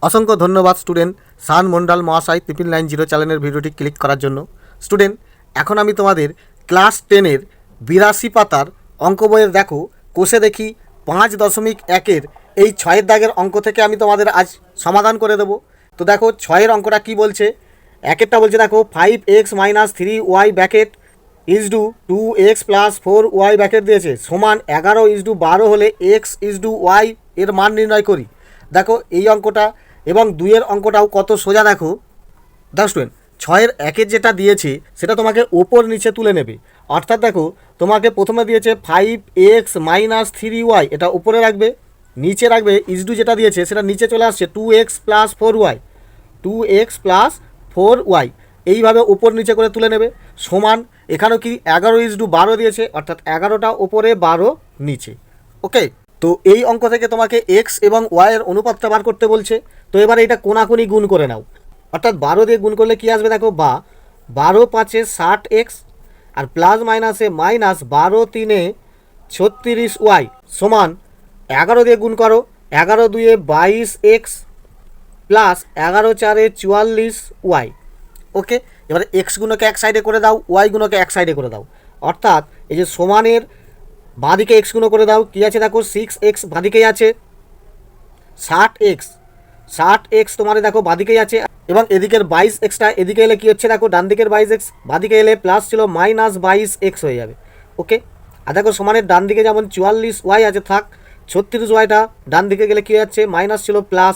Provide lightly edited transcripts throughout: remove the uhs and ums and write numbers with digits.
অসংখ্য ধন্যবাদ স্টুডেন্ট শান মন্ডল মহাশয় 990 চ্যানেলের ভিডিওটি ক্লিক করার জন্য। স্টুডেন্ট, এখন আমি তোমাদের ক্লাস 10-এর 82 পাতার অঙ্ক বইয়ের দেখো কোষে দেখি 5.1-এর এই 6-এর দাগের অঙ্ক থেকে আমি তোমাদের আজ সমাধান করে দেবো। তো দেখো 6-এর অঙ্কটা কি বলছে। একেরটা বলছে দেখো 5x - 3y bracket is two 2x + 4y bracket দিয়েছে সমান 11 হলে x y এর মান নির্ণয় করি। দেখো এই অঙ্কটা এবং 2-এর অঙ্কটাও কত সোজা। দেখো স্টুডেন্ট, 6-এর 1-এর যেটা দিয়েছে সেটা তোমাকে ওপর নিচে তুলে নেবে। অর্থাৎ দেখো তোমাকে প্রথমে দিয়েছে 5x - 3y, এটা উপরে রাখবে, নিচে রাখবে ইজডু যেটা দিয়েছে সেটা নিচে চলে আসছে 2x + 4y, এইভাবে ওপর নিচে করে তুলে নেবে। সমান এখানেও কি 11:12 দিয়েছে, অর্থাৎ 11টা ওপরে 12 নিচে। ওকে, তো এই অঙ্ক থেকে তোমাকে এক্স এবং ওয়াইয়ের অনুপাতটা বার করতে বলছে। তো এবারে এটা কোনাকুনি গুণ করে নাও, অর্থাৎ 12 দিয়ে গুণ করলে কি আসবে দেখো, বা 12×5 = 60x আর প্লাস মাইনাসে মাইনাস 12×3 = 36y সমান 11 দিয়ে গুণ করো, 11×2 = 22x প্লাস 11×4 = 44y। ওকে, এবারে এক্স গুণকে এক সাইডে করে দাও, ওয়াই গুণকে এক সাইডে করে দাও, অর্থাৎ এই যে সমানের বাঁদিকে এক্স গুণ করে দাও, কী আছে দেখো 6x বাঁদিকেই আছে, 60x তোমার দেখো বাঁদিকেই আছে, এবং এদিকের 22xটা এদিকে এলে কী হচ্ছে দেখো, ডান দিকের 22x বাঁদিকে এলে প্লাস ছিল -22x হয়ে যাবে। ওকে, আর দেখো সমানের ডান দিকে যেমন 44y আছে থাক, 36yটা ডান দিকে গেলে কী হচ্ছে, মাইনাস ছিল প্লাস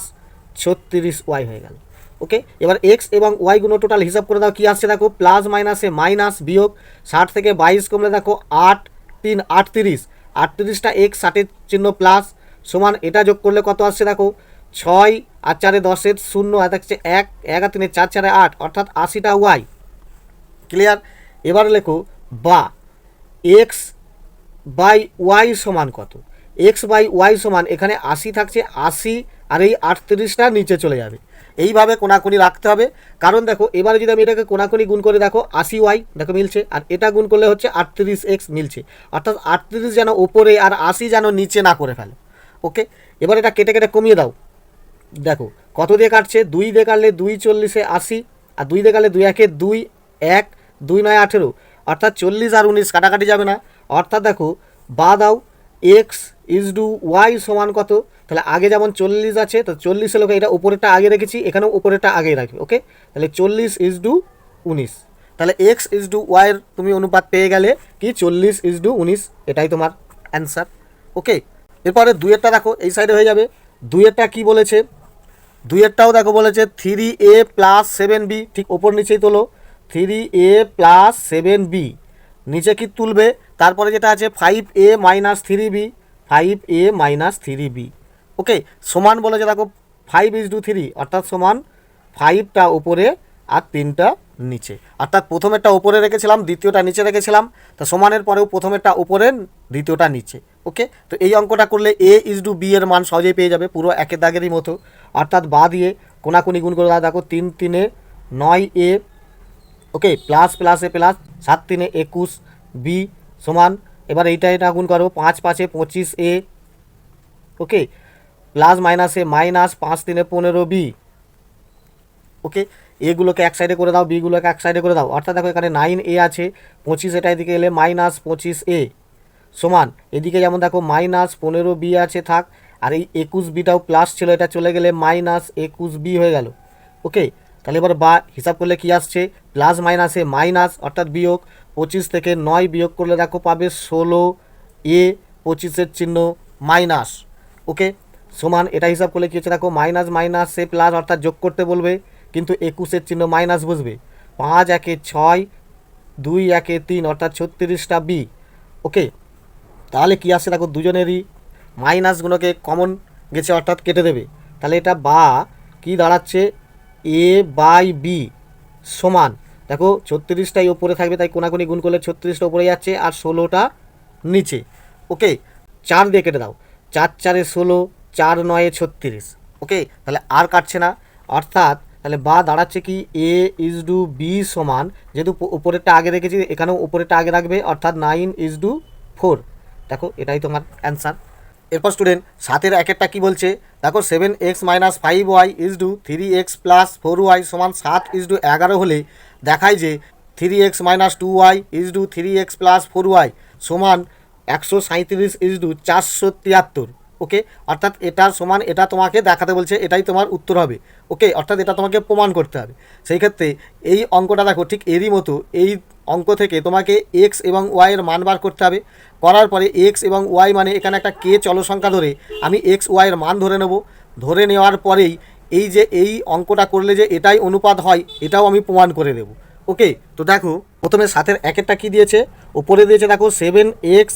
36y হয়ে গেল। ওকে, এবার এক্স এবং ওয়াই গুণ টোটাল হিসাব করে দাও, কী আসছে দেখো, প্লাস মাইনাসে মাইনাস বিয়োগ 60 থেকে 22 কমলে দেখো 8 3 38, 38টা এক্স 60-এর চিহ্ন প্লাস সমান এটা যোগ করলে কত আসছে দেখো, 6 আর 4 10-এর 0 আর থাকছে 1, 1 আর 3 4 4 8, অর্থাৎ 80টা ওয়াই। ক্লিয়ার? এবার লেখো বা এক্স বাই ওয়াই সমান কত। এক্স বাই ওয়াই সমান এখানে 80 থাকছে, 80 আর এই 38টা নিচে চলে যাবে। এইভাবে কোনাকুনি রাখতে হবে, কারণ দেখো এবারে যদি আমি এটাকে কোনাকুনি গুণ করে দেখো 80y দেখো মিলছে, আর এটা গুণ করলে হচ্ছে 38x মিলছে, অর্থাৎ 38 যেন ওপরে আর 80 যেন নিচে না করে ফেলে। ওকে, এবার এটা কেটে কেটে কমিয়ে দাও। দেখো কত দিয়ে কাটছে, 2 দিয়ে কাটলে 2 40-এ 80, আর 2 দিয়ে কাটলে 2 1-এ 2, 1 2 9 18, অর্থাৎ 40 আর 19 কাটাকাটি যাবে না, অর্থাৎ দেখো বা দাও এক্স ওয়াই সমান কত। তাহলে আগে যেমন 40 আছে, তো 40 লোক এটা উপরেরটা আগে রেখেছি, এখানেও উপরেরটা আগেই রাখবে। ওকে, তাহলে 40:19, তাহলে এক্স ওয়াইয়ের তুমি অনুপাত পেয়ে গেলে কি 40:19, এটাই তোমার অ্যান্সার। ওকে, এরপরে 2-এরটা দেখো এই সাইডে হয়ে যাবে। 2-এরটা কি বলেছে, 2-এরটাও দেখো বলেছে 3a + 7b, ঠিক ওপর নিচেই তোলো, 3a + 7b নিচে কি তুলবে, তারপরে যেটা আছে 5a - 3b, 5a - 3b। ওকে, সমান বলেছে দেখো 5:3, অর্থাৎ সমান 5টা উপরে আর 3টা নিচে, অর্থাৎ প্রথমেরটা উপরে রেখেছিলাম, দ্বিতীয়টা নিচে রেখেছিলাম, তো সমানের পরেও প্রথমেরটা উপরে, দ্বিতীয়টা নিচে। ওকে, তো এই অঙ্কটা করলে a/b এর মান সহজেই পেয়ে যাবে, পুরো একের দাগেরই মতো, অর্থাৎ বা দিয়ে কোনাকুনি গুণ করে দেখো 3 3-এ 9a, ওকে, প্লাস প্লাসে প্লাস 7 3-এ 21b সমান, এবার এটা গুণ করো 5 5-এ 25a, ওকে, প্লাস মাইনাসে মাইনাস 5 3-এ 15b। ওকে, এগুলোকে এক সাইডে করে দাও, বিগুলোকে এক সাইডে করে দাও, অর্থাৎ দেখো এখানে 9a আছে, 25 এটা এদিকে এলে -25a সমান, এদিকে যেমন দেখো -15b আছে থাক, আর এই 21bটাও প্লাস ছিল, এটা চলে গেলে -21b হয়ে গেল। ওকে, তাহলে এবার বা হিসাব করলে কি আসছে, প্লাস মাইনাসে মাইনাস, অর্থাৎ বিয়োগ 25 থেকে 9 বিয়োগ করলে দেখো পাবে 16a, 25-এর চিহ্ন মাইনাস। ওকে, সমান এটা হিসাব করলে কী হচ্ছে দেখো, মাইনাস মাইনাসে প্লাস, অর্থাৎ যোগ করতে বলবে, কিন্তু 21-এর চিহ্ন মাইনাস বসবে, 5 1-এ 6, 2 1-এ 3, অর্থাৎ 36টা বি। ওকে, তাহলে কী আসছে দেখো, দুজনেরই মাইনাসগুলোকে কমন গেছে, অর্থাৎ কেটে দেবে, তাহলে এটা বা কি দাঁড়াচ্ছে, a/b সমান, দেখো 36টাই ওপরে থাকবে, তাই কোনাকুনি গুণ করলে 36টা উপরে যাচ্ছে আর 16টা নিচে। ওকে, 4 দিয়ে কেটে দাও, 4 4-এ 16, 4 9-এ 36। ওকে, তাহলে আর কাটছে না, অর্থাৎ তাহলে বা দাঁড়াচ্ছে কি a/b সমান, যেহেতু উপরেরটা আগে রেখেছি এখানেও উপরেরটা আগে রাখবে, অর্থাৎ 9:4। দেখো এটাই তোমার অ্যান্সার। এরপর স্টুডেন্ট 7-এর 1-এরটা কী বলছে দেখো 7x minus 5y is two 3x plus 4y সমান 7:11 হলে দেখায় যে 3x minus 2y is two 3x plus 4y সমান 137:473। ওকে, অর্থাৎ এটা সমান এটা তোমাকে দেখাতে বলছে, এটাই তোমার উত্তর হবে। ওকে, অর্থাৎ এটা তোমাকে প্রমাণ করতে হবে। সেই ক্ষেত্রে এই অঙ্কটা দেখো ঠিক এরই মতো, এই অঙ্ক থেকে তোমাকে এক্স এবং ওয়াইয়ের মান বার করতে হবে। করার পরে এক্স এবং ওয়াই মানে এখানে একটা কে চলসংখ্যা ধরে আমি এক্স ওয়াইয়ের মান ধরে নেব। ধরে নেওয়ার পরেই এই যে এই অঙ্কটা করলে যে এটাই অনুপাত হয় এটাও আমি প্রমাণ করে দেব। ওকে, তো দেখো প্রথমে 7-এর 1-এরটা কী দিয়েছে, ওপরে দিয়েছে দেখো 7x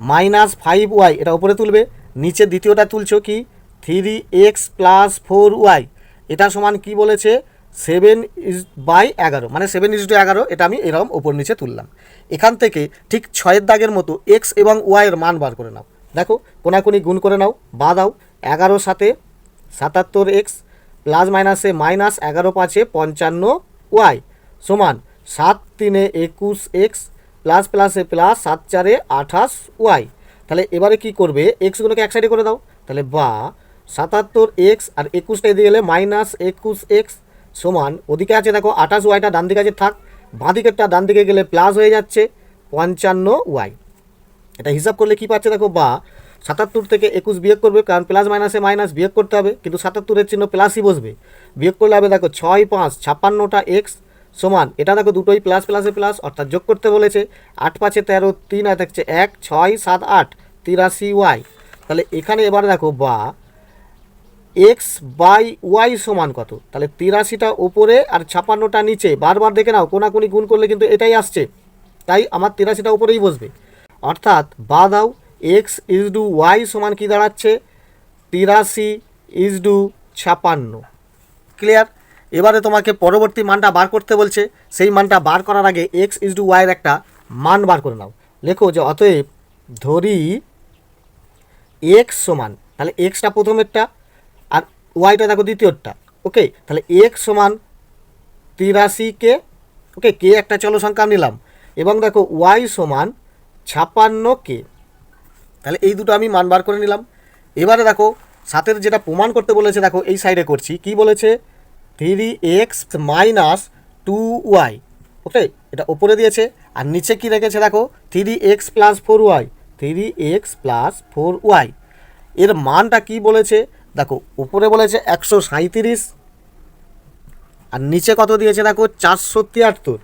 মাইনাস 5y, এটা ওপরে তুলবে। নিচে দ্বিতীয়টা তুলছো কি 3x প্লাস 4y, এটা সমান কি বলেছে 7/11, মানে 7:11, এটা আমি এরকম ওপর নিচে তুললাম। এখান থেকে ঠিক 6-এর দাগের মতো এক্স এবং ওয়াইয়ের মান বার করে নাও। দেখো কোনাকুনি গুণ করে নাও, বা দাও 11 7 77x প্লাস মাইনাসে মাইনাস 11 5 55y সমান 7 3 21x প্লাস প্লাসে প্লাস 7 4 28y। তাহলে এবারে কি করবে, এক্সগুলোকে এক সাইডে করে দাও। তাহলে বা 77x আর 21টা এদিকে গেলে মাইনাস 21x সমান ওদিকে আছে দেখো 28yটা ডান দিকে আছে থাক, বাঁ দিকেরটা ডান দিকে গেলে প্লাস হয়ে যাচ্ছে 55y। এটা হিসাব করলে কি পাচ্ছে দেখো, বা 77 থেকে 21 বিয়োগ করবে, কারণ প্লাস মাইনাসে মাইনাস বিয়োগ করতে হবে, কিন্তু 77-এর চিহ্ন প্লাসই বসবে। বিয়োগ করলে হবে দেখো 6 5 56টা এক্স সমান, এটা দেখো দুটোই প্লাস প্লাসে প্লাস, অর্থাৎ যোগ করতে বলেছে। 8 5 13 3 আর থাকছে 1 6 7 8 83y। তাহলে এখানে এবার দেখো বা এক্স বাই ওয়াই সমান কত, তাহলে 83টা ওপরে আর 56টা নিচে। বারবার দেখে নাও কোনাকুনি গুণ করলে কিন্তু এটাই আসছে, তাই আমার 83টা ওপরেই বসবে। অর্থাৎ বা দাও এক্স ইজ টু ওয়াই সমান কি দাঁড়াচ্ছে 83:56। ক্লিয়ার? এবারে তোমাকে পরবর্তী মানটা বার করতে বলছে, সেই মানটা বার করার আগে এক্স ইজ টু ওয়াইয়ের একটা মান বার করে নাও। লেখো যে অতএব ধরি এক্স সমান, তাহলে এক্সটা প্রথমেরটা আর ওয়াইটা দেখো দ্বিতীয়টা। ওকে, তাহলে এক্স সমান 83 ওকে, কে একটা চলো সংখ্যা নিলাম, এবং দেখো ওয়াই সমান 56 তাহলে এই দুটো আমি মান বার করে নিলাম। এবারে দেখো 7-এর যেটা প্রমাণ করতে বলেছে দেখো এই সাইডে করছি, কি বলেছে 3x মাইনাস 2y। ওকে, এটা ওপরে দিয়েছে, আর নিচে কি রেখেছে দেখো 3x plus 4y, 3x plus 4y। এর মানটা কি বলেছে দেখো, উপরে বলেছে 137 আর নিচে কত দিয়েছে দেখো 473।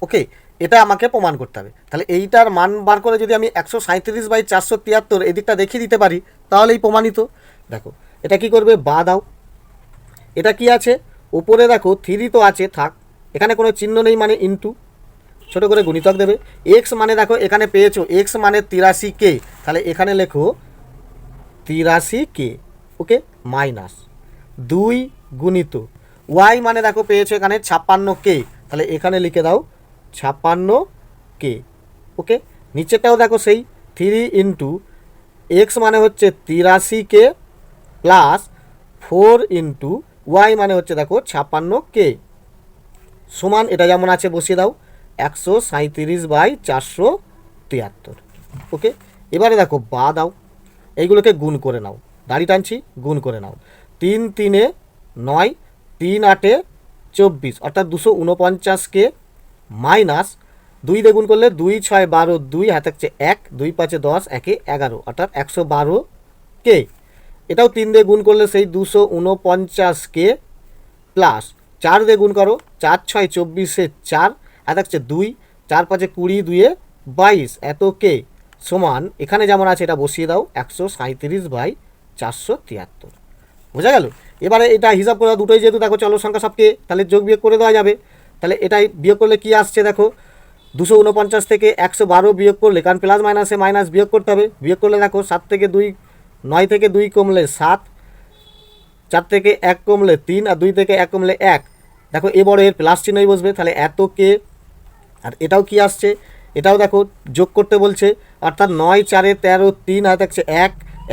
ওকে, এটা আমাকে প্রমাণ করতে হবে। তাহলে এইটার মান বার করে যদি আমি 137/473 এদিকটা দেখিয়ে দিতে পারি তাহলেই প্রমাণিত। দেখো এটা কি করবে, বা দাও, এটা কি আছে ওপরে দেখো 3 তো আছে থাক, এখানে কোনো চিহ্ন নেই মানে ইনটু, ছোটো করে গুণিতক দেবে। এক্স মানে দেখো এখানে পেয়েছো এক্স মানে 83 তাহলে এখানে লেখো 83 ওকে, মাইনাস 2 গুণিত ওয়াই মানে দেখো পেয়েছো এখানে 56 তাহলে এখানে লিখে দাও 56 ওকে, নিচেটাও দেখো সেই 3 ইন্টু এক্স মানে হচ্ছে 83 প্লাস 4 ইন্টু ওয়াই মানে হচ্ছে দেখো 56 সমান, এটা যেমন আছে বসিয়ে দাও 137/473। ওকে, এবারে দেখো বা দাও, এইগুলোকে গুণ করে নাও, দাড়ি টানছি গুণ করে নাও। 3 3 9, 3 8 24, অর্থাৎ 249 মাইনাস 2 দিয়ে গুণ করলে 2 6 12 2 হাতে থাকছে 1 2 5 10 1 11, অর্থাৎ 112 এটাও 3 দিয়ে গুণ করলে সেই 249 প্লাস 4 দিয়ে গুণ করো 4 6 24 4 হাতে থাকছে 2 4 5 20 2 22 এত সমান, এখানে যেমন আছে এটা বসিয়ে দাও 137/473। বোঝা গেল? এবারে এটা হিসাব করে দুটোই যেহেতু দেখো চলো সংখ্যা সবকে, তাহলে যোগ বিয়োগ করে দেওয়া যাবে। তাহলে এটাই বিয়োগ করলে কি আসছে দেখো 249 থেকে 112 বিয়োগ করলে, কারণ প্লাস মাইনাসে মাইনাস বিয়োগ করতে হবে, বিয়োগ করলে দেখো 7 থেকে 2 9 থেকে 2 কমলে 7, 4 থেকে 1 কমলে 3 আর 2 থেকে 1 কমলে 1, দেখো এবারে এর প্লাস চিহ্নই বসবে। তাহলে এত আর এটাও কি আসছে, এটাও দেখো যোগ করতে বলছে, অর্থাৎ 9 4 13 3 আর থাকছে 1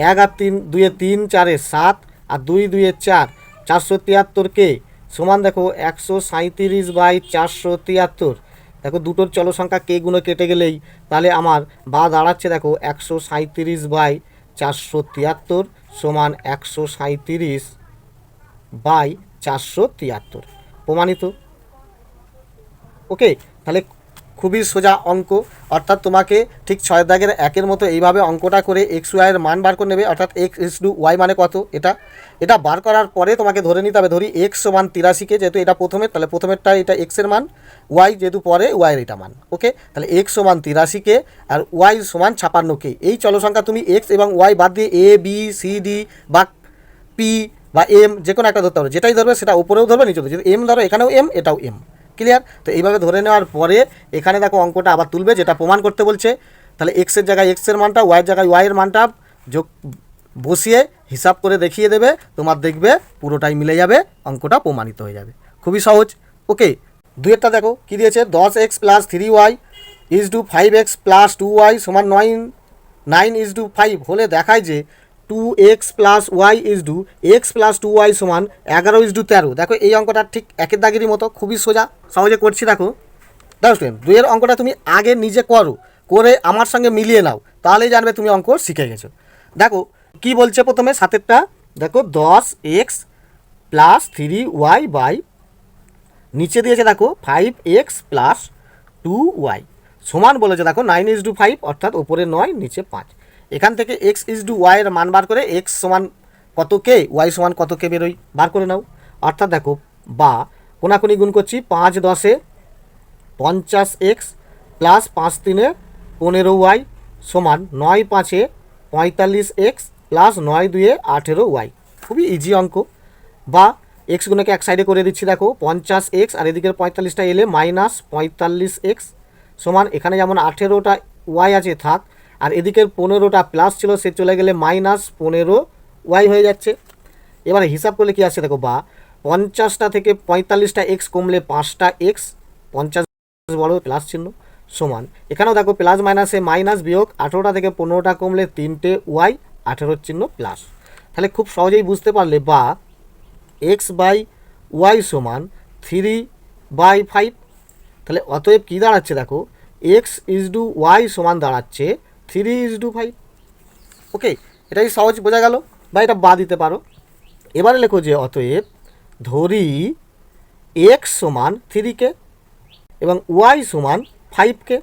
1 আর 3 2 3 4 7 আর 2 2 4 473 সমান দেখো 137/473। দেখো দুটোর চল সংখ্যা কে গুণে কেটে গেলেই তাহলে আমার বা দাঁড়াচ্ছে দেখো 137/473 সমান 137/473 প্রমাণিত। ওকে, তাহলে খুবই সোজা অঙ্ক, অর্থাৎ তোমাকে ঠিক 6 দাগের 1-এর মতো এইভাবে অঙ্কটা করে এক্স ওয়াইয়ের মান বার করে নেবে, অর্থাৎ x/y মানে কত এটা বার করার পরে তোমাকে ধরে নিতে হবে, ধরি x সমান 83কে, যেহেতু এটা প্রথমে, তাহলে প্রথমেরটা এটা এক্সের মান, ওয়াই যেহেতু পরে ওয়াইয়ের এটা মান। ওকে, তাহলে x সমান 83কে আর ওয়াই সমান 56কে। এই চলসংখ্যা তুমি x এবং ওয়াই বাদ দিয়ে a b c d বা p বা m যে কোনো একটা ধরতে হবে, যেটাই ধরবে সেটা উপরেও ধরবে নিচেও ধরবে, যদি m ধরো এখানেও m এটাও m। ক্লিয়ার? তো এইভাবে ধরে নেওয়ার পরে এখানে দেখো অঙ্কটা আবার তুলবে, যেটা প্রমাণ করতে বলছে। তাহলে এক্সের জায়গায় এক্সের মানটা, ওয়াইয়ের জায়গায় ওয়াইয়ের মানটা যোগ বসিয়ে হিসাব করে দেখিয়ে দেবে, তোমার দেখবে পুরোটাই মিলে যাবে, অঙ্কটা প্রমাণিত হয়ে যাবে। খুবই সহজ। ওকে, দুইয়েরটা দেখো কী দিয়েছে, 10x + 3y = 5x + 2y সমান 9:5 হলে দেখায় যে 2x + y = x + 2y সমান 11:13। দেখো এই অঙ্কটা ঠিক একের দাগেরই মতো, খুবই সোজা, সহজে করছি। দেখো স্টুডেন্ট, দুইয়ের অঙ্কটা তুমি আগে নিজে করো, করে আমার সঙ্গে মিলিয়ে নাও, তাহলেই জানবে তুমি অঙ্ক শিখে গেছো। দেখো কি বলছে প্রথমে সাতেরটা, দেখো 10x + 3y নিচে দিয়েছে দেখো 5x + 2y সমান বলেছে দেখো 9:5, অর্থাৎ ওপরে 9 নিচে 5। এখান থেকে x/y এর মান বার করে x সমান কত কে, y সমান কত কে বেরোই, বার করে নাও। অর্থাৎ দেখো বা কোনাকুনি গুণ করছি, 5 10 50x + 5 3 15y সমান 9 5 45x + 9 2 18y। খুবই ইজি অঙ্ক। বা এক্সগুলোকে এক সাইডে করে দিচ্ছি, দেখো 50x আর এদিকের 45টা এলে -45x সমান, এখানে যেমন 18টা ওয়াই আছে থাক, আর এদিকের 15টা প্লাস ছিল সে চলে গেলে -15y হয়ে যাচ্ছে। এবারে হিসাব করলে কি আসছে দেখো, বা 50টা থেকে 45টা এক্স কমলে 5টা এক্স, 50 বড় প্লাস চিহ্ন সমান, এখানেও দেখো প্লাস মাইনাসে মাইনাস বিয়োগ, 18টা থেকে 15টা কমলে 3টে ওয়াই, 18 চিহ্ন প্লাস। তাহলে খুব সহজেই বুঝতে পারলে বা x/y সমান 3/5। তাহলে অতএব কী দাঁড়াচ্ছে দেখো, x/y সমান দাঁড়াচ্ছে 3/5। ওকে, এটাই সহজ বোঝা গেল, বা এটা বা দিতে পারো। এবারে লেখো যে অতএব ধরি x সমান 3কে এবং y সমান 5কে।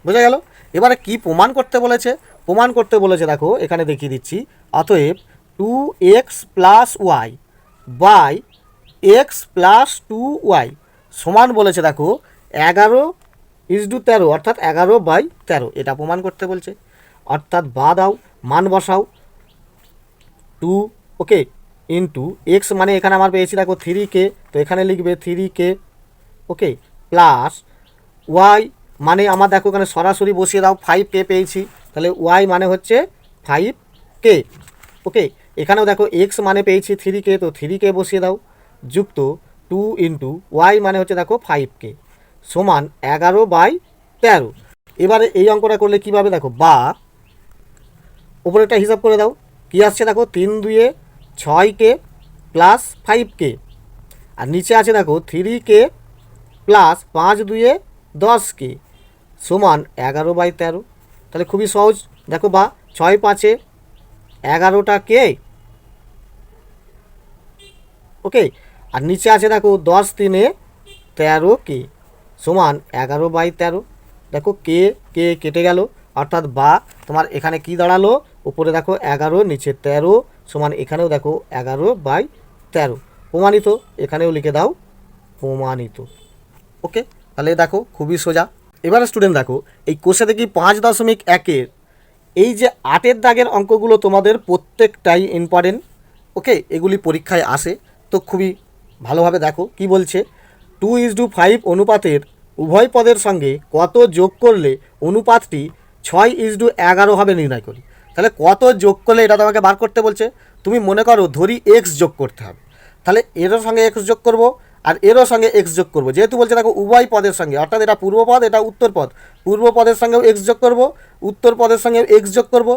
বোঝা গেল? এবারে কি প্রমাণ করতে বলেছে? প্রমাণ করতে বলেছে দেখো এখানে দেখিয়ে দিচ্ছি। অতএব 2x + y x + 2y সমান বলেছে দেখো 11:13, অর্থাৎ 11/13। এটা প্রমাণ করতে বলছে, অর্থাৎ বা দাও, মান বসাও 2, ওকে, ইন্টু এক্স মানে এখানে আমার পেয়েছি দেখো 3কে, তো এখানে লিখবে 3কে, ওকে, প্লাস ওয়াই মানে আমার দেখো এখানে সরাসরি বসিয়ে দাও, 5কে পেয়েছি, তাহলে ওয়াই মানে হচ্ছে 5কে। ওকে, এখানেও দেখো এক্স মানে পেয়েছি 3কে, তো 3কে বসিয়ে দাও, যুক্ত 2 ইন্টু ওয়াই মানে হচ্ছে দেখো 5কে সমান 11/13। এবারে এই অঙ্কটা করলে কীভাবে দেখো, বা উপরেটা হিসাব করে দাও, কী আসছে দেখো 3 2 6কে প্লাস 5কে, আর নিচে আছে দেখো 3কে প্লাস 5 2 10কে সমান 11/13। তাহলে খুবই সহজ, দেখো বা 6 5 11টা কে, ওকে, আর নিচে আছে দেখো 10 3 13কে সমান 11/13। দেখো কে কে কেটে গেল, অর্থাৎ বা তোমার এখানে কি দাঁড়ালো, উপরে দেখো 11 নিচে 13 সমান, এখানেও দেখো 11/13। প্রমাণিত, এখানেও লিখে দাও প্রমাণিত। ওকে, তাহলে দেখো খুবই সোজা। এবারে স্টুডেন্ট দেখো এই কোষে দেখি 5.1-এর এই যে 8-এর দাগের অঙ্কগুলো তোমাদের প্রত্যেকটাই ইম্পর্টেন্ট। ওকে, এগুলি পরীক্ষায় আসে, তো খুবই ভালোভাবে দেখো কি বলছে। 2:5 অনুপাতের উভয় পদের সঙ্গে কত যোগ করলে অনুপাতটি 6:11 হবে নির্ণয় করি। তাহলে কত যোগ করলে এটা তোমাকে বার করতে বলছে। তুমি মনে করো ধরি এক্স যোগ করতে হবে, তাহলে এরও সঙ্গে এক্স যোগ করব আর এরও সঙ্গে এক্স যোগ করব। যেহেতু বলছে দেখো উভয় পদের সঙ্গে, অর্থাৎ এটা পূর্বপদ এটা উত্তর পদ, পূর্ব পদের সঙ্গেও এক্স যোগ করব, উত্তর পদের সঙ্গেও এক্স যোগ করব।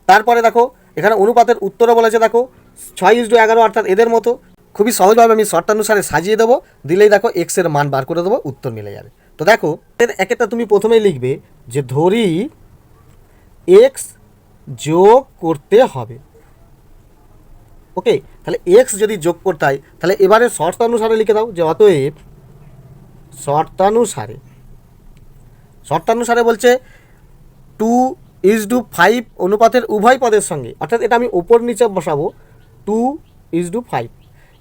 তারপরে দেখো এখানে অনুপাতের উত্তরও বলেছে দেখো 6:11, অর্থাৎ এদের মতো। খুবই সহজভাবে আমি শর্তানুসারে সাজিয়ে দেবো, দিলেই দেখো এক্সের মান বার করে দেবো, উত্তর মিলে যাবে। তো দেখো এর একটা তুমি প্রথমেই লিখবে যে ধরি এক্স যোগ করতে হবে। ওকে, তাহলে এক্স যদি যোগ করতে হয় তাহলে এবারে শর্তানুসারে লিখে দাও যে অতএব শর্তানুসারে বলছে 2:5 অনুপাতের উভয় পদের সঙ্গে, অর্থাৎ এটা আমি ওপর নিচে বসাবো 2:5,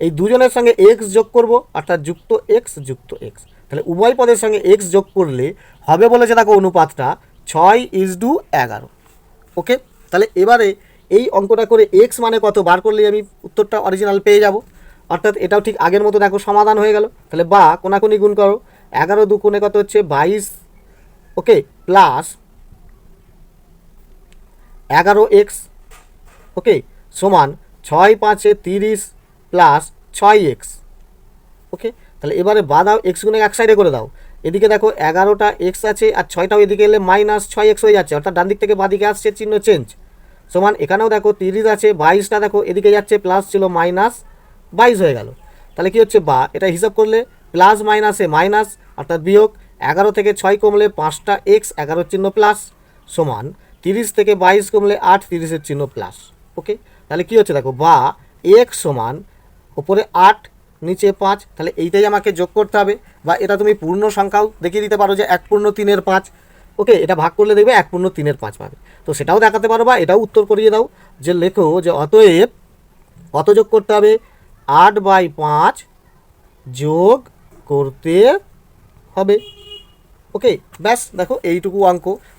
এই দুজনের সঙ্গে এক্স যোগ করব, অর্থাৎ যুক্ত এক্স। তাহলে উভয় পদের সঙ্গে এক্স যোগ করলে হবে বলেছে দেখো অনুপাতটা 6:11। ওকে, তাহলে এবারে এই অঙ্কটা করে এক্স মানে কত বার করলেই আমি উত্তরটা অরিজিনাল পেয়ে যাব, অর্থাৎ এটাও ঠিক আগের মতো দেখো সমাধান হয়ে গেল। তাহলে বা কোনাকুনি গুণ করো, 11 দুগুণে কত হচ্ছে 22, ওকে, প্লাস 11x, ওকে, সমান 6×5 30 প্লাস 6x। ওকে, তাহলে এবারে বা দাও এক্স গুণে এক সাইডে করে দাও, এদিকে দেখো 11টা এক্স আছে আর 6টাও এদিকে এলে -6x হয়ে যাচ্ছে, অর্থাৎ ডান দিক থেকে বাঁ দিকে আসছে, চিহ্ন চেঞ্জ। সমান এখানেও দেখো 30 আছে, 22টা দেখো এদিকে যাচ্ছে, প্লাস ছিল -22 হয়ে গেল। তাহলে কি হচ্ছে বা এটা হিসাব করলে প্লাস মাইনাসে মাইনাস, অর্থাৎ বিয়োগ 11 থেকে 6 কমলে 5টা এক্স, 11 চিহ্ন প্লাস, সমান 30 থেকে 22 কমলে 8, 30-এর চিহ্ন প্লাস। ওকে, তাহলে কি হচ্ছে দেখো বা এক্স সমান ওপরে 8 নিচে 5, তাহলে এইটাই আমাকে যোগ করতে হবে। বা এটা তুমি পূর্ণ সংখ্যাও দেখিয়ে দিতে পারো যে 1/3-এর 5। ওকে, এটা ভাগ করলে দেখবে 1/3-এর 5 পাবে, তো সেটাও দেখাতে পারো বা এটাও উত্তর করিয়ে দাও যে লেখো যে অতএব কত যোগ করতে হবে, 8/5 যোগ করতে হবে। ওকে, ব্যাস দেখো এইটুকু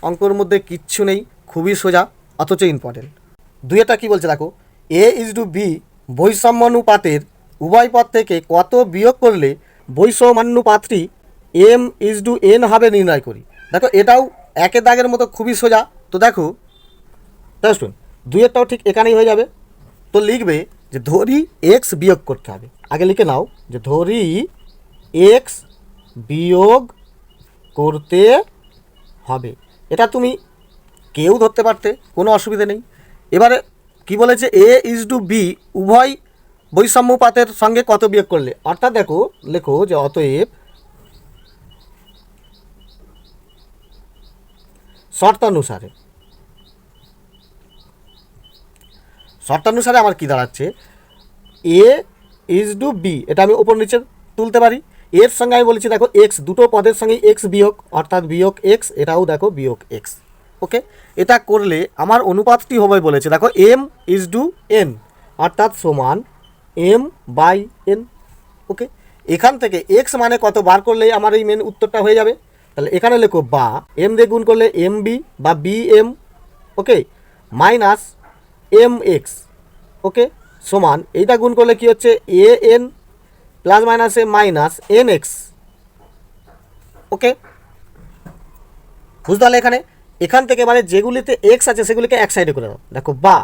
অঙ্কর মধ্যে কিচ্ছু নেই, খুবই সোজা অথচ ইম্পর্টেন্ট। দুইটা কি বলছে দেখো, a:b বৈষম্যানুপাতের উভয় পদ থেকে কত বিয়োগ করলে বৈষম্যানুপাতটি m:n হবে নির্ণয় করি। দেখো এটাও একের দাগের মতো খুবই সোজা। তো দেখো শুনুন, দুইটাও ঠিক এখানেই হয়ে যাবে। তো লিখবে যে ধরি এক্স বিয়োগ করতে হবে, আগে লিখে নাও যে ধরি এক্স বিয়োগ করতে হবে, এটা তুমি কেউ ধরতে পারতে, কোনো অসুবিধা নেই। এবারে কি বলেছে, a:b উভয় বৈষম্যপাতের সঙ্গে কত বিয়োগ করলে, অর্থাৎ দেখো লেখো যে অতএব শর্তানুসারে আমার কি দাঁড়াচ্ছে, a:b এটা আমি ওপর নিচে তুলতে পারি, এর সঙ্গে আমি বলেছি দেখো এক্স, দুটো পদের সঙ্গে এক্স বিয়োগ, অর্থাৎ বিয়োগ এক্স, এটাও দেখো বিয়োগ এক্স। ওকে, এটা করলে আমার অনুপাতটি হবে বলেছে দেখো m:n, অর্থাৎ সমান m/n। ওকে, এখান থেকে এক্স মানে কত বার করলেই আমার এই মেন উত্তরটা হয়ে যাবে। তাহলে এখানে লেখো বা এম দিয়ে গুণ করলে mb বা bm, ওকে, মাইনাস mx, ওকে, সমান এইটা গুণ করলে কি হচ্ছে an প্লাস মাইনাসে মাইনাস nx। ওকে, বুঝতে পারলে এখান থেকে মানে যেগুলিতে এক্স আছে সেগুলিকে এক সাইডে করে দাও। দেখো বা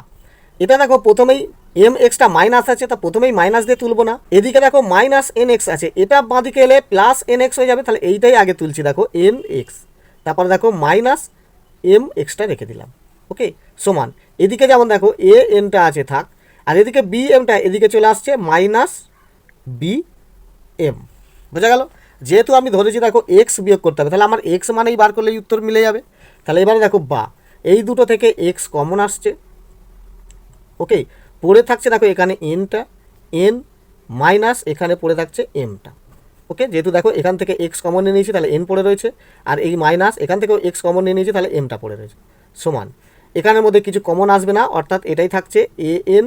এটা দেখো প্রথমেই এম এক্সটা মাইনাস আছে, তা প্রথমেই মাইনাস দিয়ে তুলবো না, এদিকে দেখো মাইনাস এন এক্স আছে, এটা বাঁদিকে এলে প্লাস এন এক্স হয়ে যাবে, তাহলে এইটাই আগে তুলছি দেখো এন এক্স, তারপরে দেখো মাইনাস এম এক্সটা রেখে দিলাম। ওকে, সমান এদিকে যেমন দেখো এ এনটা আছে থাক, আর এদিকে বি এমটা এদিকে চলে আসছে মাইনাস বি এম। বোঝা গেল, যেহেতু আমি ধরেছি দেখো এক্স বিয়োগ করতে হবে, তাহলে আমার এক্স মানেই বার করলেই উত্তর মিলে যাবে। তাহলে এবারে দেখো বা এই দুটো থেকে এক্স কমন আসছে। ওকে, পড়ে থাকছে দেখো এখানে এনটা, এন মাইনাস এখানে পড়ে থাকছে এমটা। ওকে, যেহেতু দেখো এখান থেকে এক্স কমন নিয়ে নিয়েছি তাহলে এন পড়ে রয়েছে, আর এই মাইনাস এখান থেকেও এক্স কমন নিয়ে নিয়েছি তাহলে এমটা পড়ে রয়েছে, সমান এখানের মধ্যে কিছু কমন আসবে না, অর্থাৎ এটাই থাকছে A N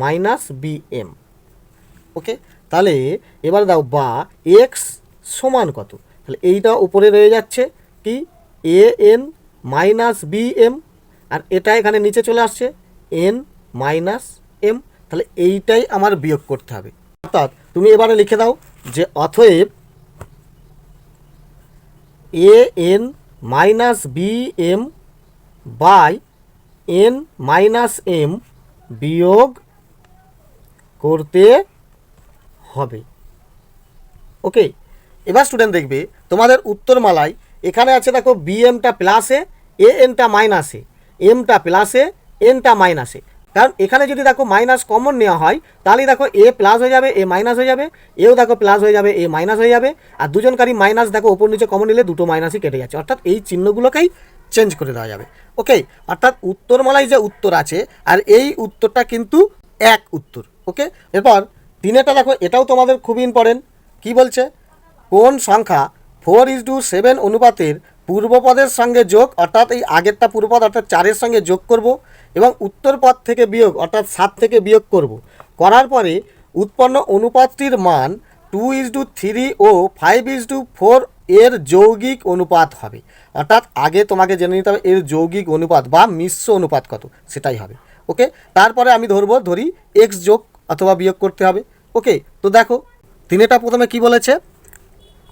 minus B M. Okay, তাহলে এবার দাও বা এক্স সমান কত, তাহলে এইটা উপরে রয়ে যাচ্ছে কি A N minus B M, আর এটা এখানে নিচে চলে আসছে এন মাইনাস এম, তাহলে এইটাই আমার বিয়োগ করতে হবে। অর্থাৎ তুমি এবারে লিখে দাও যে অতএব A N minus B M by N minus M বিয়োগ করতে হবে। ওকে, এবার স্টুডেন্ট দেখবে তোমাদের উত্তরমালায় এখানে আছে দেখো বি এমটা প্লাসে, এ এনটা মাইনাসে, এমটা প্লাসে, এনটা মাইনাসে, কারণ এখানে যদি দেখো মাইনাস কমন নেওয়া হয় তাহলে দেখো এ প্লাস হয়ে যাবে, এ মাইনাস হয়ে যাবে, এও দেখো প্লাস হয়ে যাবে, এ মাইনাস হয়ে যাবে, আর দুজনকারই মাইনাস দেখো ওপর নিচে কমন নিলে দুটো মাইনাসই কেটে যাচ্ছে, অর্থাৎ এই চিহ্নগুলোকেই চেঞ্জ করে দেওয়া যাবে। ওকে, অর্থাৎ উত্তরমালায় যে উত্তর আছে আর এই উত্তরটা কিন্তু এক উত্তর। ওকে, এরপর তিনেটা দেখো, এটাও তোমাদের খুবই ইম্পর্টেন্ট। কি বলছে, কোন সংখ্যা 4:7 অনুপাতের পূর্বপদের সঙ্গে যোগ, অর্থাৎ এই আগেরটা পূর্বপদ অর্থাৎ 4-এর সঙ্গে যোগ করব এবং উত্তর পদ থেকে বিয়োগ অর্থাৎ 7 থেকে বিয়োগ করব, করার পরে উৎপন্ন অনুপাতটির মান 2:3 ও 5:4 এর যৌগিক অনুপাত হবে। অর্থাৎ আগে তোমাকে জেনে নিতে হবে এর যৌগিক অনুপাত বা মিশ্র অনুপাত কত, সেটাই হবে। ওকে, তারপরে আমি ধরি এক্স যোগ অথবা বিয়োগ করতে হবে। ওকে, তো দেখো তিনেটা প্রথমে কি বলেছে,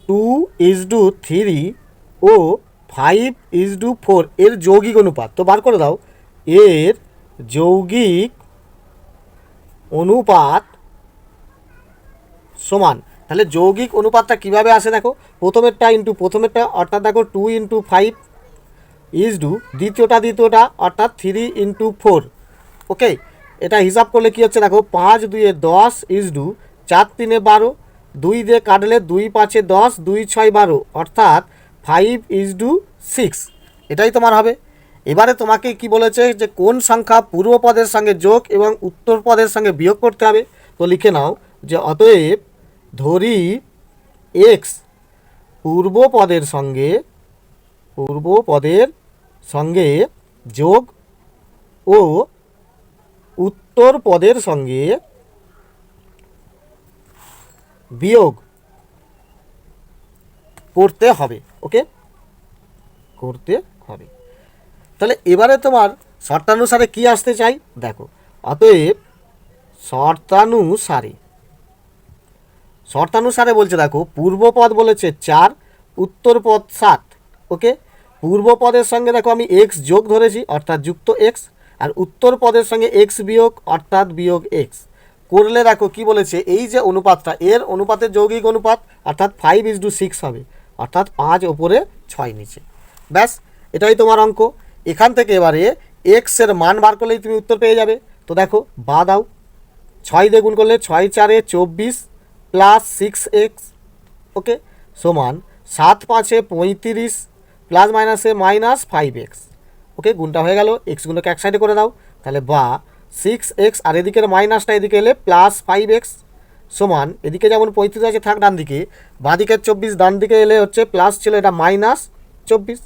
2:3 ও 5:4 এর যৌগিক অনুপাত, তো বার করে দাও এর যৌগিক অনুপাত সমান। তাহলে যৌগিক অনুপাতটা কিভাবে আসে দেখো, প্রথমেরটা ইন্টু প্রথমেরটা অর্থাৎ দেখো 2:5 দ্বিতীয়টা অর্থাৎ 3:4। ওকে, এটা হিসাব করলে কি হচ্ছে দেখো, 5×2 10 4×3 12, 2 দিয়ে কাটলে 2×5 10, 2×6 12 অর্থাৎ 5:6, এটাই তোমার হবে। এবারে তোমাকে কি বলেছে যে কোন সংখ্যা পূর্ব পদের সঙ্গে যোগ এবং উত্তর পদের সঙ্গে বিয়োগ করতে হবে, তো লিখে নাও যে অতএব ধরি এক্স পূর্ব পদের সঙ্গে যোগ ও উত্তর পদের সঙ্গে বিয়োগ করতে হবে। ওকে, করতে হবে। তাহলে এবারে তোমার শর্তানুসারে কি আসতে চাই দেখো, অতএব শর্তানুসারে বলছে দেখো, পূর্বপদ বলেছে 4, উত্তর পদ 7। ওকে, পূর্ব পদের সঙ্গে দেখো আমি এক্স যোগ ধরেছি অর্থাৎ যুক্ত এক্স, আর উত্তর পদের সঙ্গে এক্স বিয়োগ অর্থাৎ বিয়োগ এক্স করলে দেখো কি বলেছে, এই যে অনুপাতটা এর অনুপাতের যৌগিক অনুপাত অর্থাৎ 5:6 হবে, অর্থাৎ 5 ওপরে 6 নিচে। ব্যাস, এটাই তোমার অঙ্ক। এখান থেকে এবারে এক্সের মান বার করলেই তুমি উত্তর পেয়ে যাবে। তো দেখো বা দাও, 6 দিয়ে গুণ করলে 6×4 24 প্লাস 6x, ওকে, সমান 7×5 35 প্লাস মাইনাসে -5x। ওকে, গুণটা হয়ে গেল, এক্সগুলোকে এক সাইডে করে দাও, তাহলে বা 6x আর এদিকের মাইনাসটা এদিকে এলে +5x সমান, এদিকে যেমন 35 আছে থাক ডান দিকে, বাঁ দিকের 24 ডান দিকে এলে হচ্ছে প্লাস ছিল, এটা -24।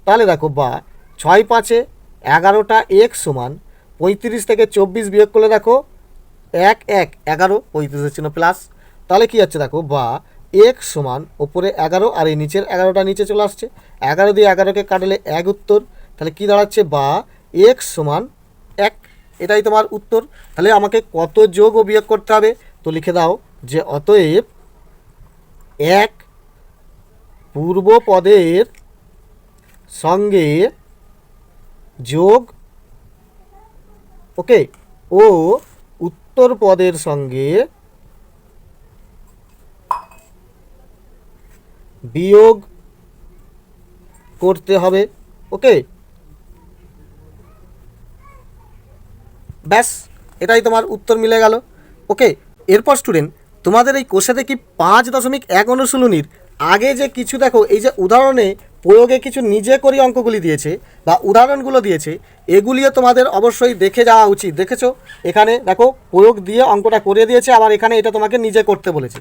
তাহলে দেখো বা 6×5 11টা x সমান 35 থেকে 24 বিয়োগ করলে দেখো 1 1 11, 35 ছিল প্লাস, তাহলে কি হচ্ছে দেখো বা x সমান ওপরে 11 আর এই নিচের 11টা নিচে চলে আসছে, 11 দিয়ে 11কে কাটলে 1 উত্তর, তাহলে কি দাঁড়াচ্ছে বা x সমান 1, এটাই তোমার উত্তর। তাহলে আমাকে কত যোগ ও বিয়োগ করতে হবে, তো লিখে দাও যে অতএব 1 পূর্ব পদের সঙ্গে যোগ, ওকে, ও উত্তর পদের সঙ্গে বিয়োগ করতে হবে। ওকে, ব্যাস, এটাই তোমার উত্তর মিলে গেল। ওকে, এরপর স্টুডেন্ট তোমাদের এই কোষে কি 5.1 অনুশীলনীর আগে যে কিছু দেখো এই যে উদাহরণে প্রয়োগে কিছু নিজে করি অঙ্কগুলি দিয়েছে বা উদাহরণগুলো দিয়েছে, এগুলিও তোমাদের অবশ্যই দেখে যাওয়া উচিত। দেখেছো এখানে দেখো প্রয়োগ দিয়ে অঙ্কটা করে দিয়েছে, আবার এখানে এটা তোমাকে নিজে করতে বলেছে।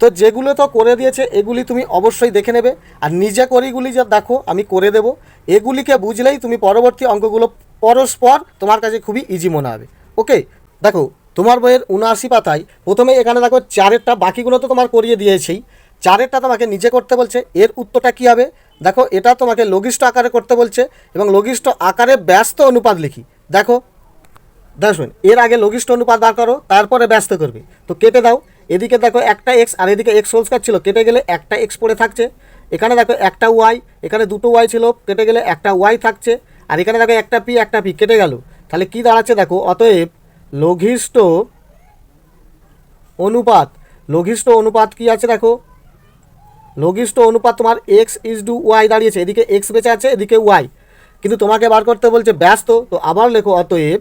তো যেগুলো তো করে দিয়েছে এগুলি তুমি অবশ্যই দেখে নেবে, আর নিজে করিগুলি যে দেখো আমি করে দেব, এগুলিকে বুঝলেই তুমি পরবর্তী অঙ্কগুলো পরস্পর তোমার কাছে খুবই ইজি মনে হবে। ওকে, দেখো তোমার বইয়ের 79 পাতায় প্রথমে এখানে দেখো 4-এরটা, বাকিগুলো তো তোমার করিয়ে দিয়েছেই, 4-এরটা তোমাকে নিজে করতে বলছে। এর উত্তরটা কী হবে দেখো, এটা তোমাকে লঘিষ্ঠ আকারে করতে বলছে এবং লঘিষ্ঠ আকারে ব্যস্ত অনুপাত লিখি। দেখো শুন, এর আগে লঘিষ্ঠ অনুপাত বার করো, তারপরে ব্যস্ত করবে। তো কেটে দাও, এদিকে দেখো একটা এক্স আর এদিকে এক্স হোল স্কয়ার ছিল, কেটে গেলে একটা এক্স পড়ে থাকছে। এখানে দেখো একটা ওয়াই, এখানে দুটো ওয়াই ছিল, কেটে গেলে একটা ওয়াই থাকছে। আর এখানে দেখো একটা পি কেটে গেল, তাহলে কি দাঁড়াচ্ছে দেখো, অতএব লঘিষ্ঠ অনুপাত কি আছে দেখো, লঘিষ্ঠ অনুপাত তোমার x:y দাঁড়িয়েছে, এদিকে x বেঁচে আছে, এদিকে y, কিন্তু তোমাকে বার করতে বলছে ব্যস্ত। তো আবার লেখো অতএব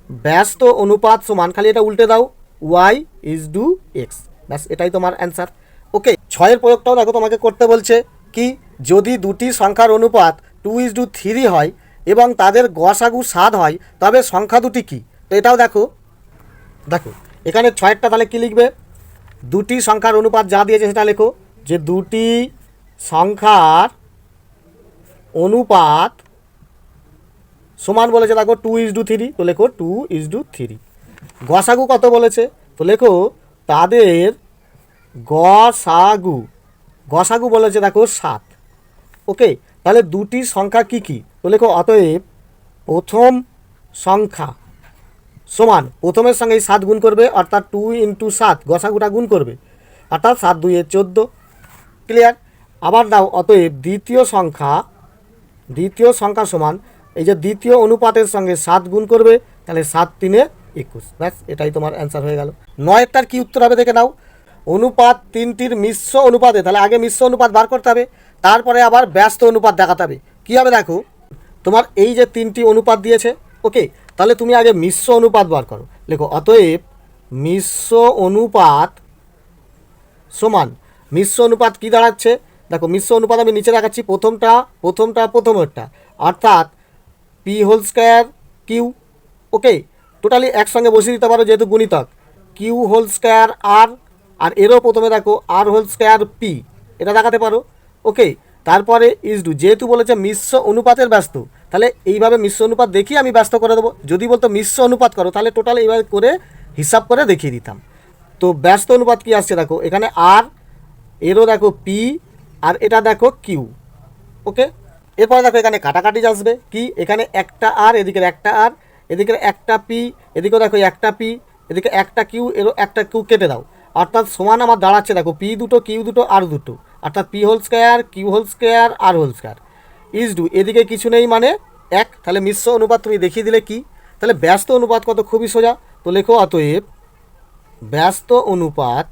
ব্যস্ত অনুপাত সমান, খালি এটা উল্টে দাও, ওয়াই ইজ টু এক্স। ব্যাস এটাই তোমার অ্যান্সার। ওকে, 6 প্রয়োগটাও দেখো তোমাকে করতে বলছে কি, যদি দুটি সংখ্যার অনুপাত 2:3 হয় এবং তাদের গসাগু 7 হয় তবে সংখ্যা দুটি কি। তো এটাও দেখো দেখো এখানে 6টা তাহলে কি লিখবে, দুটি সংখ্যার অনুপাত যা দিয়েছে সেটা লেখো, যে দুটি সংখ্যার অনুপাত সমান বলেছে দেখো 2:3, তো লেখো 2:3। গসাগু কত বলেছে, তো লেখো তাদের গসাগু, গসাগু বলেছে দেখো 7। ওকে, তাহলে দুটি সংখ্যা কি কি, তো লেখো অতএব প্রথম সংখ্যা সমান, প্রথমের সঙ্গে 7 গুণ করবে অর্থাৎ 2 × 7, গসাগুটা গুণ করবে অর্থাৎ 7 2 14। ক্লিয়ার। আবার দাও অতএব দ্বিতীয় সংখ্যা সমান, এই যে দ্বিতীয় অনুপাতের সঙ্গে 7 গুণ করবে, তাহলে 7 3 21। ব্যাস এটাই তোমার অ্যান্সার হয়ে গেল। 9টার কি উত্তর হবে দেখে নাও, অনুপাত তিনটির মিশ্র অনুপাতে, তাহলে আগে মিশ্র অনুপাত বার করতে হবে, তারপরে আবার ব্যস্ত অনুপাত দেখাতে হবে। কী হবে দেখো, তোমার এই যে 3টি অনুপাত দিয়েছে, ওকে, তাহলে তুমি আগে মিশ্র অনুপাত বার করো। লেখো অতএব মিশ্র অনুপাত সমান, মিশ্র অনুপাত কী দাঁড়াচ্ছে দেখো, মিশ্র অনুপাত আমি নিচে দেখাচ্ছি, প্রথমেরটা অর্থাৎ p² কিউ। ওকে, টোটালি একসঙ্গে বসিয়ে দিতে পারো যেহেতু গুণিতক, q² আর এরও প্রথমে দেখো r² p, এটা দেখাতে পারো। ওকে, তারপরে ইজডু, যেহেতু বলেছে মিশ্র অনুপাতের ব্যস্ত, তাহলে এইভাবে মিশ্র অনুপাত দেখিয়ে আমি ব্যস্ত করে দেবো। যদি বলতো মিশ্র অনুপাত করো, তাহলে টোটাল এইভাবে করে হিসাব করে দেখিয়ে দিতাম। তো ব্যস্ত অনুপাত কি আসছে দেখো, এখানে আর, এরও দেখো পি, আর এটা দেখো কিউ। ওকে, এরপরে দেখো এখানে কাটাকাটি আসবে কি, এখানে একটা আর, এদিকে একটা আর, এদিকে একটা পি, এদিকেও দেখো একটা পি, এদিকে একটা কিউ, এরও একটা কিউ, কেটে দাও অর্থাৎ সমান আমার দাঁড়াচ্ছে দেখো পি দুটো, কিউ দুটো, আর দুটো, অর্থাৎ p² q² r² ইজডু, এদিকে কিছু নেই মানে 1। তাহলে মিশ্র অনুপাত তুমি দেখিয়ে দিলে কি, তাহলে ব্যস্ত অনুপাত কত, খুবই সোজা। তো লেখো অতএব ব্যস্ত অনুপাত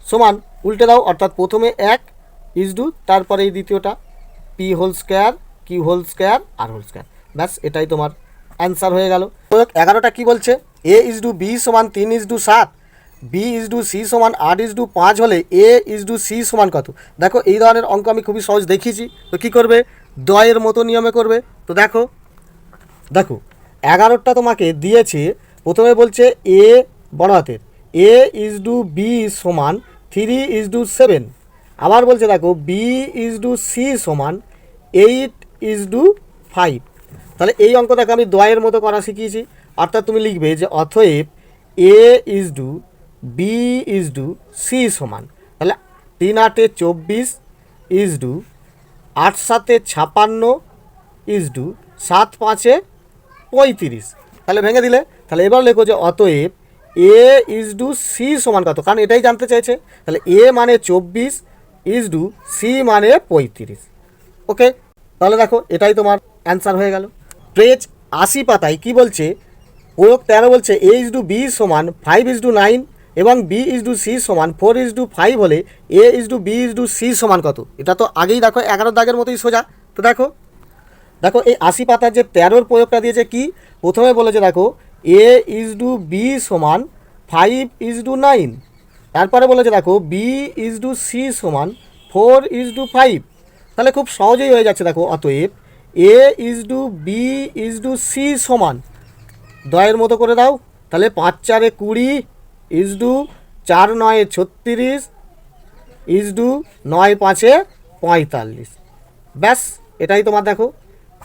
সমান, উল্টে দাও অর্থাৎ প্রথমে 1 ইজডু, তারপরে এই দ্বিতীয়টা p² q² r²। ব্যাস এটাই তোমার অ্যান্সার হয়ে গেল। 11টা কি বলছে, a/b সমান 3:7, b/c সমান 8:5 হলে a/c সমান কত। দেখো এই ধরনের অঙ্ক আমি খুবই সহজ দেখিয়েছি, তো কী করবে, দয়ের মতো নিয়মে করবে। তো দেখো 11টা তোমাকে দিয়েছে, প্রথমে বলছে এ বড় হাতের, a/b সমান 3:7, আবার বলছে দেখো b/c সমান 8:5। তাহলে এই অঙ্ক দেখো আমি দয়ের মতো করা শিখিয়েছি, অর্থাৎ তুমি লিখবে যে অতএব a/b/c সমান, তাহলে 3 8 24 8 7 56 7 5 35। তাহলে ভেঙে দিলে, তাহলে এবার লেখো যে অতএব a/c সমান কত, কারণ এটাই জানতে চাইছে। তাহলে a মানে 24 c মানে 35। ওকে, তাহলে দেখো এটাই তোমার অ্যান্সার হয়ে গেল। পেজ 80 পাতায় কি বলছে, প্রয়োগ 13 বলছে a/b সমান 5:9 এবং b/c সমান 4:5 হলে a/b/c সমান কত। এটা তো আগেই দেখো 11 দাগের মতোই সোজা। তো দেখো এই 80 পাতার যে 13 প্রয়োগটা দিয়েছে কি, প্রথমে বলেছে দেখো a/b সমান 5:9, তারপরে বলেছে দেখো b/c সমান 4:5। তাহলে খুব সহজেই হয়ে যাচ্ছে দেখো, অতএব a/b/c সমান, দয়ের মতো করে দাও, তাহলে 5 4 20 4 9 36 9 5 45। ব্যাস এটাই তোমার দেখো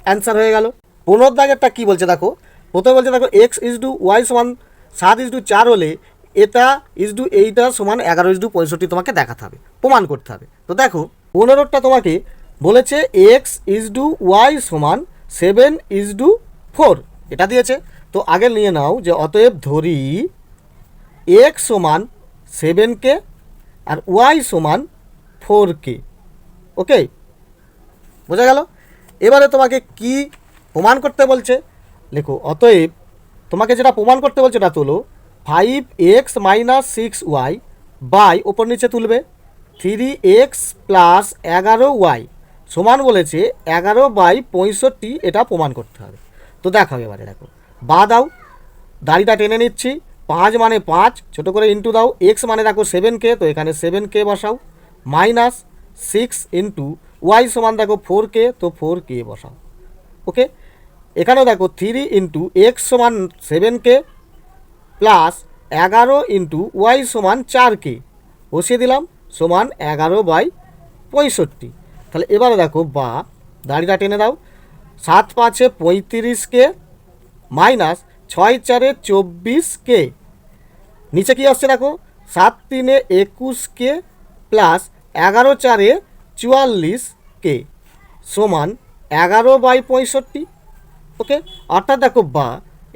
অ্যান্সার হয়ে গেল। 15 দাগেরটা কী বলছে দেখো, প্রথমে বলছে দেখো x/y সমান 7:4 হলে এটা এইটা সমান 11:65 তোমাকে দেখাতে হবে, প্রমাণ করতে হবে। তো দেখো 15টা তোমাকে বলেছে x/y সমান 7:4, এটা দিয়েছে। তো আগে নিয়ে নাও যে অতএব ধরি x সমান 7k আর y সমান 4k। ওকে, বোঝা গেল। এবারে তোমাকে কি প্রমাণ করতে বলছে, লেখো অতএব তোমাকে যেটা প্রমাণ করতে বলছে এটা তোলো, 5x - 6y বাই, ওপর নিচে তুলবে, 3x + 11y সমান বলেছে 11/65, এটা প্রমাণ করতে হবে। তো দেখো এবারে দেখো বা দাও, দাড়িটা টেনে নিচ্ছি, 5 মানে 5, ছোটো করে ইন্টু দাও, এক্স মানে দেখো 7K, তো এখানে 7K বসাও, মাইনাস 6 ইন্টু ওয়াই সমান দেখো 4K, তো 4K বসাও। ওকে, এখানেও দেখো 3 ইন্টু এক্স সমান 7K প্লাস 11 ইন্টু ওয়াই সমান 4K বসিয়ে দিলাম, সমান 11/65। তাহলে এবারে দেখো বা, দাড়িটা টেনে দাও, 7 5-এ 35K মাইনাস 6 4-এ 24K, নিচে কি আসছে দেখো 7 3-এ 21K প্লাস 11 4-এ 44K সমান 11/65। ওকে, অর্থাৎ দেখো বা,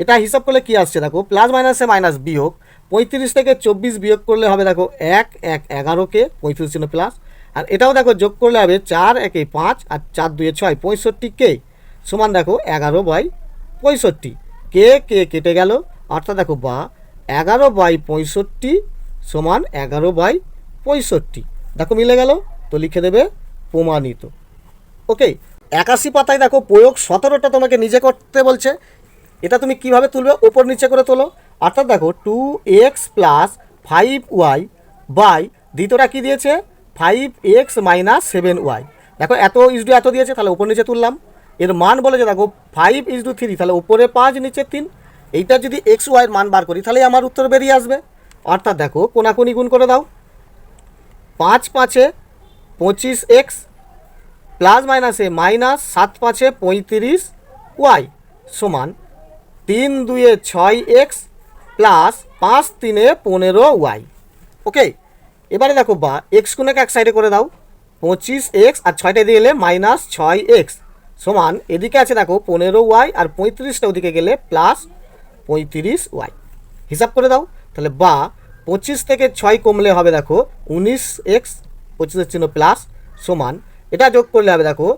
এটা হিসাব করলে কি আসছে দেখো, প্লাস মাইনাসে মাইনাস বিয়োগ, 35 থেকে 24 বিয়োগ করলে হবে দেখো 1 1 11K, 35 চিহ্ন প্লাস, আর এটাও দেখো যোগ করলে হবে 4 1 5 আর 4 2 6 65K সমান দেখো 11/65। কে কে কেটে গেল, অর্থাৎ দেখো বা 11/65 সমান 11/65, দেখো মিলে গেল, তো লিখে দেবে প্রমাণিত। ওকে, 81 পাতায় দেখো প্রয়োগ 17টা তোমাকে নিজে করতে বলছে। এটা তুমি কিভাবে তুলবে, ওপর নিচে করে তোলো। অর্থাৎ দেখো 2x প্লাস 5y বাই, দ্বিতীয়টা কী দিয়েছে 5x মাইনাস 7y, দেখো এত ইজডু এত দিয়েছে, তাহলে ওপর নিচে তুললাম। এর মান বলেছে দেখো 5:3, তাহলে ওপরে 5 নিচে 3, এইটা যদি এক্স ওয়াইয়ের মান বার করি তাহলে আমার উত্তর বেরিয়ে আসবে। অর্থাৎ দেখো কোনাকুনি গুণ করে দাও, 5 5-এ 25x প্লাস মাইনাসে মাইনাস 7 5-এ 35y সমান 3 2-এ 6x প্লাস 5 3-এ 15y। ওকে, এবারে দেখো বা এক্স গুণকে এক সাইডে করে দাও, 25x আর 6টা দিয়ে গেলে মাইনাস 6x সমান, এদিকে আছে দেখো 15y আর 35টা ওদিকে গেলে প্লাস 35y, হিসাব করে দাও। তাহলে বা 25 থেকে 6 কমলে হবে দেখো 19x, 25-এর চিহ্ন প্লাস, সমান, এটা যোগ করলে হবে দেখো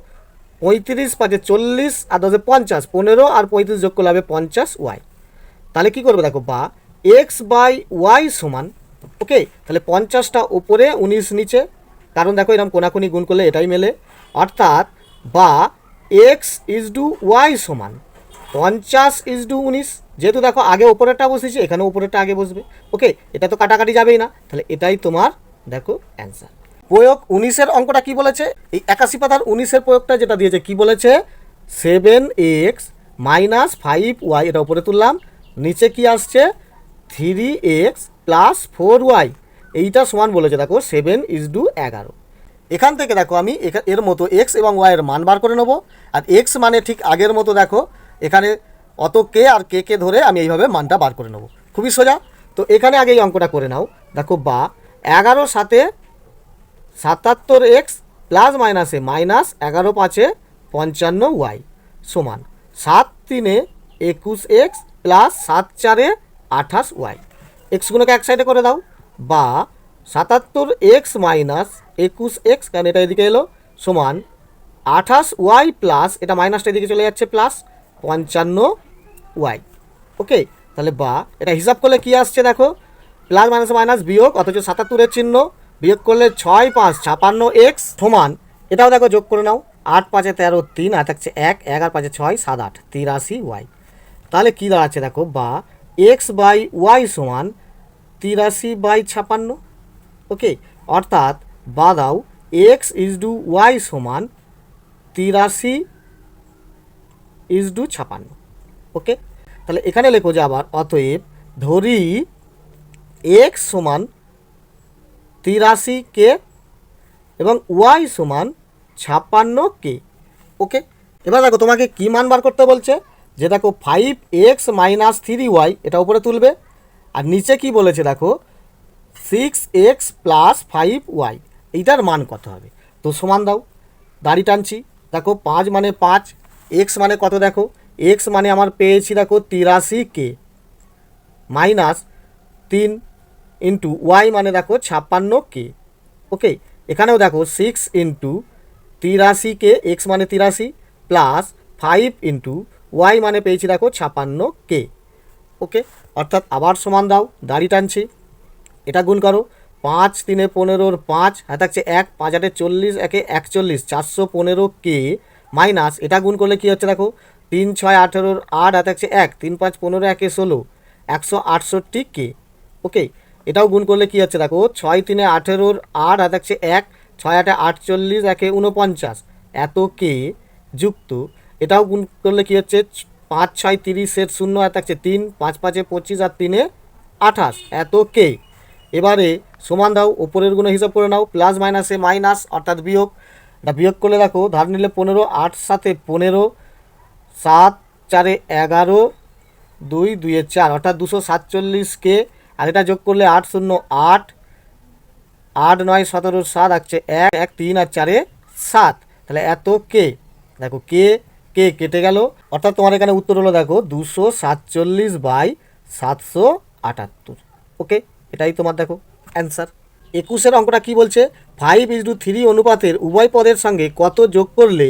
35 5-এ 40 আর 10-এ 50, 15 আর 35 যোগ করলে হবে 50y। তাহলে কী করবে দেখো বা x/y সমান, ওকে, তাহলে 50টা উপরে 19 নিচে, কারণ দেখো এরকম কোনাকুনি গুণ করলে এটাই মেলে, অর্থাৎ বা x/y সমান 50/19, যেহেতু দেখো আগে ওপরেরটা বসেছি, এখানে ওপরেরটা আগে বসবে। ওকে, এটা তো কাটাকাটি যাবেই না, তাহলে এটাই তোমার দেখো অ্যান্সার। প্রয়োগ 19-এর অঙ্কটা কি বলেছে, এই 81 পাতার 19-এর প্রয়োগটা যেটা দিয়েছে কি বলেছে, 7x মাইনাস 5y, এটা উপরে তুললাম, নিচে কি আসছে 3x প্লাস 4y, এইটা সমান বলেছে দেখো 7:11। এখান থেকে দেখো আমি এর মতো এক্স এবং ওয়াইয়ের মান বার করে নেবো, আর এক্স মানে ঠিক আগের মতো দেখো এখানে অত কে আর কে কে ধরে আমি এইভাবে মানটা বার করে নেবো, খুবই সোজা। তো এখানে আগে এই অঙ্কটা করে নাও, দেখো বা 11 7-এ 77x প্লাস মাইনাসে মাইনাস 11 5-এ 55y সমান 7 3-এ 21x প্লাস 7 4-এ 28y, এক্স গুলোকে এক সাইডে করে দাও, বা 77x মাইনাস 21x, কারণ এটা এদিকে এলো, সমান 28y প্লাস, এটা মাইনাসটা এদিকে চলে যাচ্ছে প্লাস 55y। ওকে, তাহলে বা এটা হিসাব করলে কি আসছে দেখো, প্লাস মাইনাস মাইনাস বিয়োগ, অথচ 77-এর চিহ্ন, বিয়োগ করলে 6 5 56x সমান, এটাও দেখো যোগ করে নাও, 8 5-এ 13 3 আর থাকছে 1, 11 5-এ 6 7 8 83y। তাহলে কী দাঁড়াচ্ছে দেখো বা x/y সমান 83/56। ওকে, অর্থাৎ বা দাও x/y সমান 83/56। ওকে, তাহলে এখানে লেখো যে আবার, অতএব ধরি x সমান 83K এবং y সমান 56K। ওকে, এবার দেখো তোমাকে কী মান বার করতে বলছে, যে দেখো 5x মাইনাস 3y, এটা উপরে তুলবে, আর নিচে কি বলেছে দেখো 6x প্লাস 5y, এইটার মান কত হবে। তো সমান দাও, দাড়ি টানছি, দেখো 5 মানে 5, x মানে কত দেখো, x মানে আমার পেয়েছি দেখো 83K মাইনাস 3 ইন্টু ওয়াই মানে দেখো 56K। ওকে, এখানেও দেখো 6 ইন্টু 83K, এক্স মানে 83 প্লাস 5 ইন্টু ওয়াই মানে পেয়েছি দেখো 56K। ওকে, অর্থাৎ আবার সমান দাও, দাড়ি টানছি, এটা গুণ করো, 5 3-এ 15-র 5, হ্যাঁ থাকছে 1, 5 8-এ 40, 1-এ 41 415K মাইনাস, এটা গুণ করলে কী হচ্ছে দেখো 3 6 18 8 হাতে থাকছে 1, 3 5 15 1 16, 168 কে। ওকে, এটাও গুণ করলে কী হচ্ছে দেখো, 6 3 18 8 হাতে থাকছে 1, 6 8 48 1 49, এত কে যুক্ত, এটাও গুণ করলে কী হচ্ছে 5 6 30 0 হাতে থাকছে 3, 5 5 25 আর 3 28, এত কে। এবারে সমান দাও, ওপরের গুণে হিসাব করে নাও, প্লাস মাইনাসে মাইনাস অর্থাৎ বিয়োগ। এটা বিয়োগ করলে দেখো ধার নিলে 15, 8 7 15, 7 4 11, 2 2 4 অর্থাৎ 247 কে। আর এটা যোগ করলে 8 0 8, 8 9 17 7 আসছে 1 1 3 আর 4 7, তাহলে এত কে। দেখো কে কে কেটে গেল, অর্থাৎ তোমার এখানে উত্তর হলো দেখো 247/778। ওকে, এটাই তোমার দেখো অ্যান্সার। 21 অঙ্কটা কি বলছে, 5:3 অনুপাতের উভয় পদের সঙ্গে কত যোগ করলে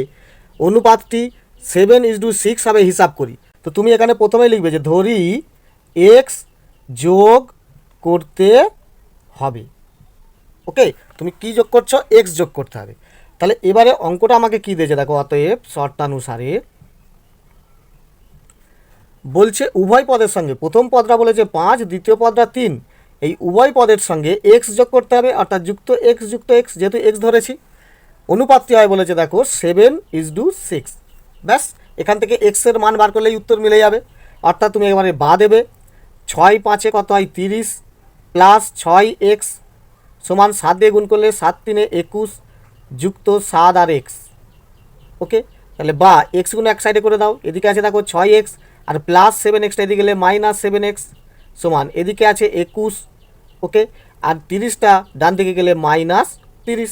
অনুপাতটি 7:6 হবে হিসাব করি। তো তুমি এখানে প্রথমেই লিখবে যে ধরি এক্স যোগ করতে হবে। ওকে, তুমি কি যোগ করছো, এক্স যোগ করতে হবে। তাহলে এবারে অঙ্কটা আমাকে কি দিয়েছে দেখো, অতএব শর্তানুসারে বলছে উভয় পদের সঙ্গে, প্রথম পদটা বলেছে 5, দ্বিতীয় পদটা 3, এই উভয় পদের সঙ্গে এক্স যোগ করতে হবে, অর্থাৎ যুক্ত এক্স, যেহেতু এক্স ধরেছি। অনুপাতটি হয় বলেছে দেখো 7:6। ব্যাস, এখান থেকে এক্সের মান বার করলেই উত্তর মিলে যাবে। অর্থাৎ তুমি এবারে বা দেবে 6 5 কত হয় 30, প্লাস 6x সমান 7 দিয়ে গুণ করলে 7 3 21 যুক্ত 7 আর এক্স। ওকে, তাহলে বা এক্স গুণ এক সাইডে করে দাও, এদিকে আছে দেখো 6x আর প্লাস 7xটা এদিকে গেলে -7x সমান এদিকে আছে 21। ওকে, আর 30টা ডান দিকে গেলে -30।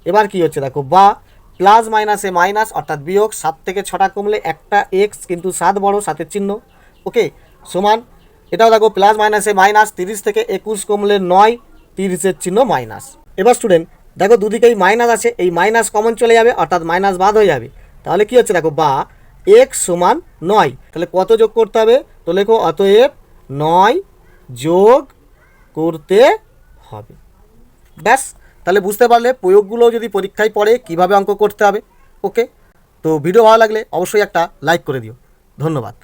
এবার কি হচ্ছে দেখো, বা প্লাস মাইনাসে মাইনাস অর্থাৎ বিয়োগ, 7 থেকে 6টা কমলে একটা এক্স, কিন্তু 7 বড়, 7-এর চিহ্ন। ওকে, সমান এটাও দেখো প্লাস মাইনাসে মাইনাস, 30 থেকে 21 কমলে 9, 30-এর চিহ্ন মাইনাস। এবার স্টুডেন্ট দেখো দুদিকেই মাইনাস আছে, এই মাইনাস কমন চলে যাবে অর্থাৎ মাইনাস বাদ হয়ে যাবে। তাহলে কি হচ্ছে দেখো, বা এক্স সমান 9, তাহলে কত যোগ করতে হবে, তো লেখো অতএব 9 যোগ করতে হবে। ব্যাস, তাহলে বুঝতে পারলে প্রয়োগগুলো যদি পরীক্ষায় পড়ে কিভাবে অঙ্ক করতে হবে। ওকে, তো ভিডিও ভালো লাগলে অবশ্যই একটা লাইক করে দিও। ধন্যবাদ।